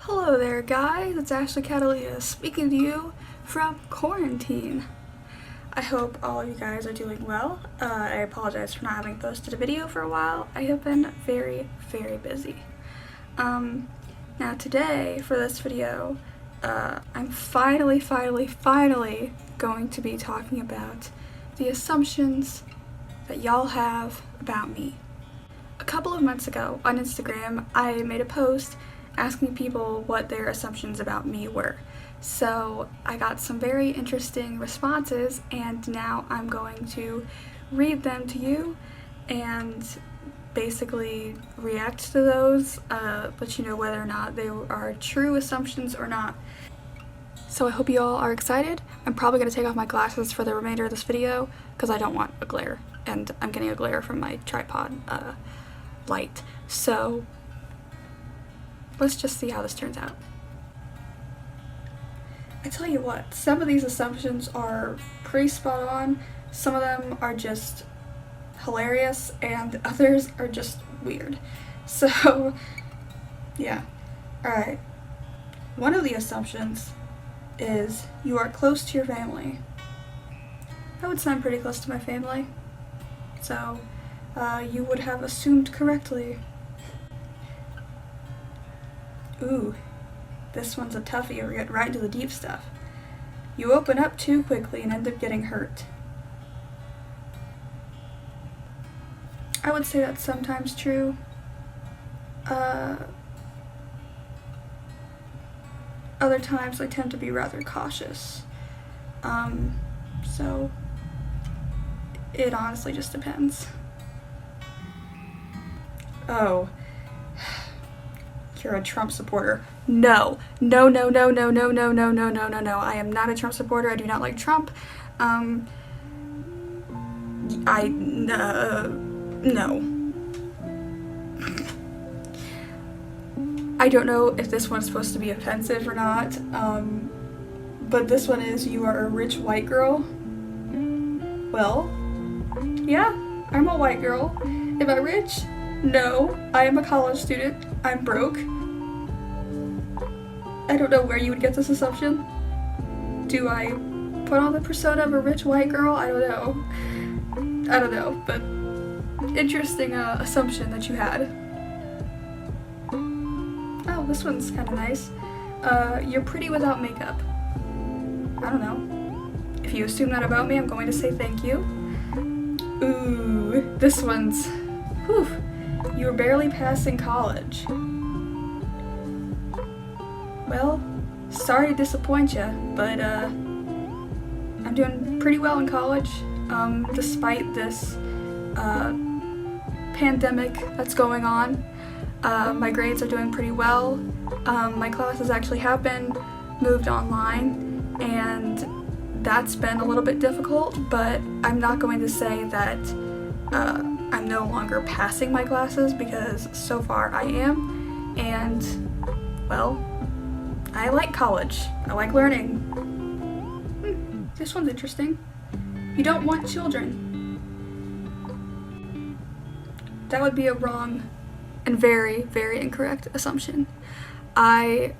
Hello there guys, it's Ashley Catalina speaking to you from quarantine. I hope all of you guys are doing well. I apologize for not having posted a video for a while. I have been very busy. Now today, for this video, I'm finally going to be talking about the assumptions that y'all have about me. A couple of months ago on Instagram, I made a post asking people what their assumptions about me were. So I got some very interesting responses, and now I'm going to read them to you and basically react to those, let you know whether or not they are true assumptions or not. So I hope you all are excited. I'm probably going to take off my glasses for the remainder of this video because I don't want a glare, and I'm getting a glare from my tripod light. So let's just see how this turns out. I tell you what, some of these assumptions are pretty spot on, some of them are just hilarious, and others are just weird. So, yeah. Alright. One of the assumptions is you are close to your family. I would say I'm pretty close to my family. So, you would have assumed correctly. Ooh, this one's a toughie. We're getting right into the deep stuff. You open up too quickly and end up getting hurt. I would say that's sometimes true. Other times I tend to be rather cautious. So it honestly just depends. Oh. You're a Trump supporter. No. No. I am not a Trump supporter. I do not like Trump. No. I don't know if this one's supposed to be offensive or not, but this one is, you are a rich white girl. Well, yeah, I'm a white girl. Am I rich? No, I am a college student. I'm broke. I don't know where you would get this assumption. Do I put on the persona of a rich white girl? I don't know, but interesting assumption that you had. Oh, this one's kind of nice. You're pretty without makeup. I don't know. If you assume that about me, I'm going to say thank you. Ooh, this one's, whew. You were barely passing college. Well, sorry to disappoint you, but I'm doing pretty well in college, despite this pandemic that's going on. My grades are doing pretty well. My classes actually have been moved online, and that's been a little bit difficult, but I'm not going to say that I'm no longer passing my classes, because so far I am, and, well, I like college. I like learning. This one's interesting. You don't want children. That would be a wrong and very incorrect assumption. I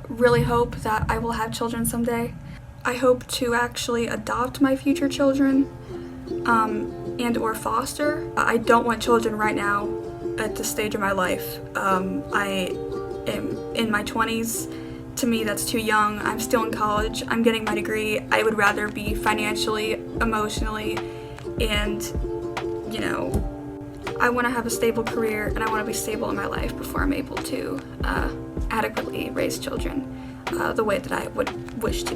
really hope that I will have children someday. I hope to actually adopt my future children, and or foster. I don't want children right now at this stage of my life. I am in my 20s. To me, that's too young. I'm still in college. I'm getting my degree. I would rather be financially, emotionally, and, you know, I want to have a stable career, and I want to be stable in my life before I'm able to adequately raise children the way that I would wish to.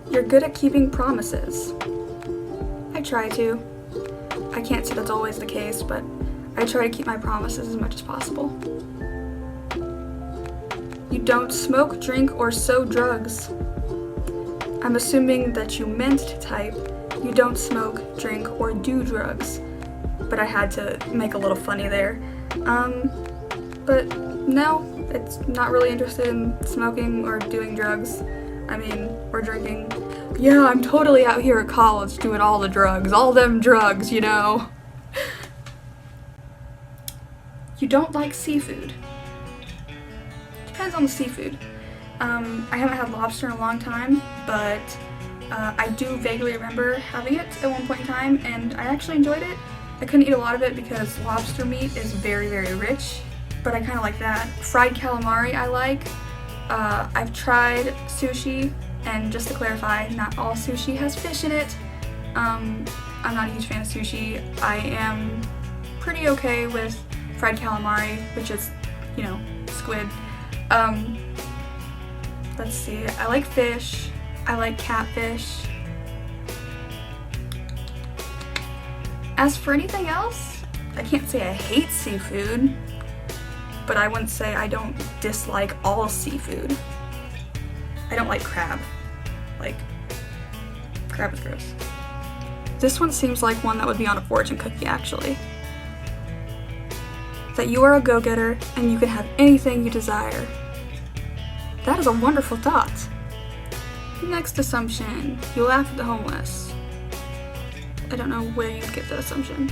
You're good at keeping promises. I try to. I can't say that's always the case, but I try to keep my promises as much as possible. You don't smoke, drink, or sew drugs. I'm assuming that you meant to type, you don't smoke, drink, or do drugs, but I had to make a little funny there. But no, it's not really interested in smoking or doing drugs. I mean, or drinking. Yeah, I'm totally out here at college doing all the drugs, all them drugs, you know. You don't like seafood. depends on the seafood. I haven't had lobster in a long time, but I do vaguely remember having it at one point in time, and I actually enjoyed it. I couldn't eat a lot of it because lobster meat is very, very rich, but I kind of like that. Fried calamari I like. I've tried sushi, and just to clarify, not all sushi has fish in it. I'm not a huge fan of sushi. I am pretty okay with fried calamari, which is, you know, squid. Let's see, I like fish. I like catfish. As for anything else, I can't say I hate seafood, but I wouldn't say I don't dislike all seafood. I don't like crab. Like, crab is gross. This one seems like one that would be on a fortune cookie, actually. That you are a go-getter and you can have anything you desire. That is a wonderful thought. Next assumption, you laugh at the homeless. I don't know where you'd get that assumption.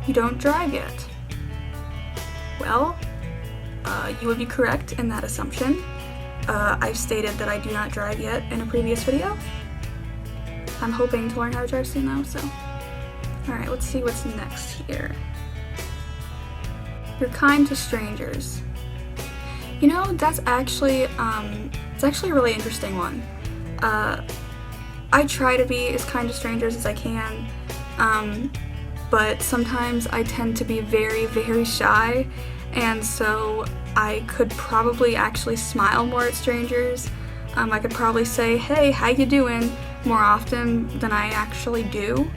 You don't drive yet. Well, you would be correct in that assumption. I've stated that I do not drive yet in a previous video. I'm hoping to learn how to drive soon though, so. Alright, let's see what's next here. You're kind to strangers. You know, that's actually a really interesting one. I try to be as kind to strangers as I can, but sometimes I tend to be very, very shy, and so I could probably actually smile more at strangers. I could probably say, hey, how you doing, more often than I actually do.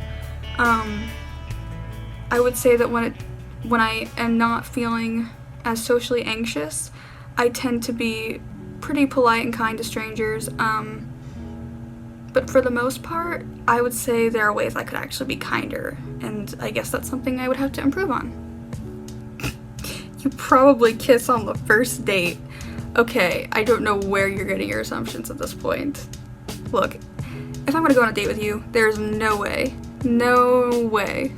I would say that when I am not feeling as socially anxious, I tend to be pretty polite and kind to strangers, but for the most part, I would say there are ways I could actually be kinder, and I guess that's something I would have to improve on. You probably kiss on the first date. Okay, I don't know where you're getting your assumptions at this point. Look, if I'm gonna go on a date with you, there's no way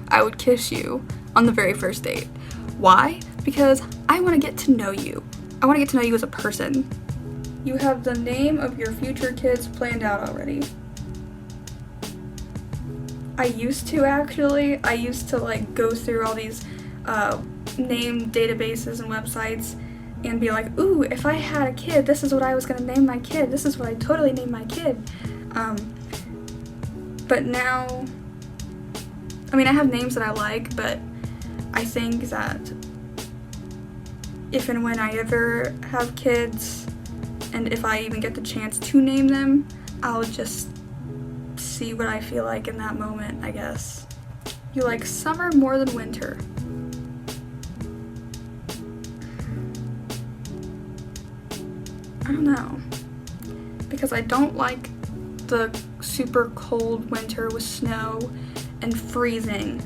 I would kiss you on the very first date. Why? Because I want to get to know you. I want to get to know you as a person. You have the name of your future kids planned out already. I used to, actually. I used to like go through all these name databases and websites and be like, ooh, if I had a kid, this is what I was going to name my kid. This is what I totally named my kid. But now, I mean, I have names that I like, but I think that if and when I ever have kids, and if I even get the chance to name them, I'll just see what I feel like in that moment, I guess. You like summer more than winter. I don't know. Because I don't like the super cold winter with snow and freezing.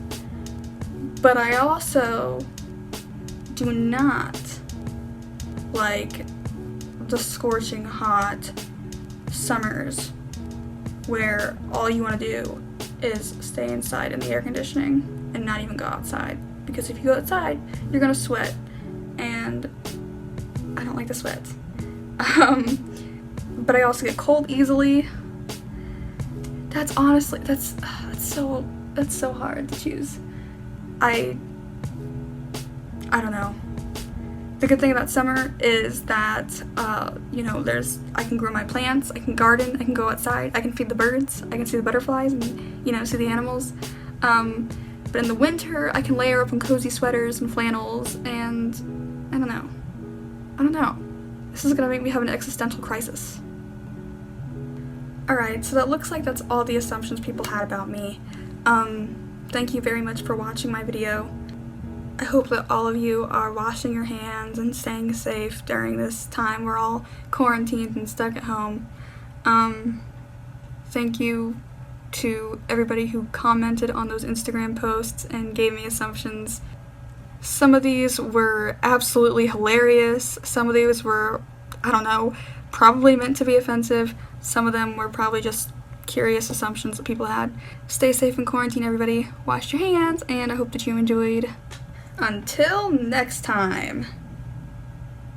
But I also do not like the scorching hot summers where all you want to do is stay inside in the air conditioning and not even go outside. Because if you go outside, you're gonna sweat, and I don't like the sweat. But I also get cold easily. That's honestly, that's so hard to choose. I don't know. The good thing about summer is that, you know, I can grow my plants, I can garden, I can go outside, I can feed the birds, I can see the butterflies and, you know, see the animals. But in the winter, I can layer up in cozy sweaters and flannels, and I don't know. This is gonna make me have an existential crisis. Alright, so that looks like that's all the assumptions people had about me. Thank you very much for watching my video. I hope that all of you are washing your hands and staying safe during this time we're all quarantined and stuck at home. Thank you to everybody who commented on those Instagram posts and gave me assumptions. Some of these were absolutely hilarious. Some of these were, I don't know, probably meant to be offensive. Some of them were probably just curious assumptions that people had. Stay safe in quarantine, everybody. Wash your hands, and I hope that you enjoyed. Until next time.